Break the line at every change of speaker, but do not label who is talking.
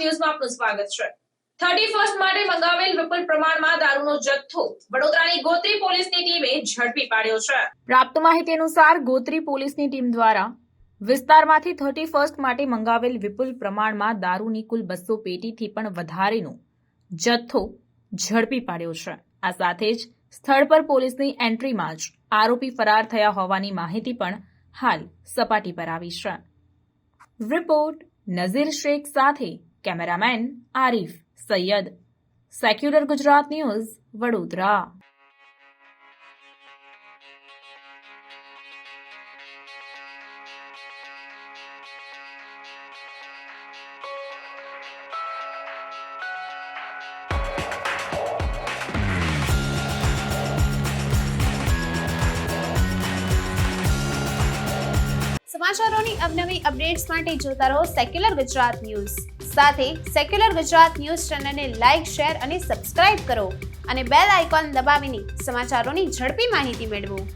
ન્યૂઝમાં આપનું સ્વાગત છે। 31st માટે મંગાવેલ વિપુલ પ્રમાણમાં દારૂનો જથ્થો વડોદરાની ગોત્રી પોલીસની ટીમે ઝડપી પાડ્યો છે। પ્રાપ્ત માહિતી અનુસાર ગોત્રી પોલીસની ટીમ દ્વારા વિસ્તારમાંથી 31st માટે મંગાવેલ વિપુલ પ્રમાણમાં દારૂની કુલ 200 પેટીથી પણ વધારેનો જથ્થો ઝડપી પાડ્યો છે। આ સાથે જ સ્થળ પર પોલીસની એન્ટ્રીમાં જ આરોપી ફરાર થયા હોવાની માહિતી પણ હાલ સપાટી પર આવી છે। રિપોર્ટ નઝીર શેખ સાથે cameraman Arif Sayyed, secular Gujarat news, Vadodara.
સમાચારોની અવનવી અપડેટ્સ માટે જોતા રહો સેક્યુલર ગુજરાત ન્યૂઝ। સાથે સેક્યુલર ગુજરાત ન્યૂઝ ચેનલને લાઇક, શેર અને સબસ્ક્રાઇબ કરો અને બેલ આઇકોન દબાવીને સમાચારોની ઝડપી માહિતી મેળવો।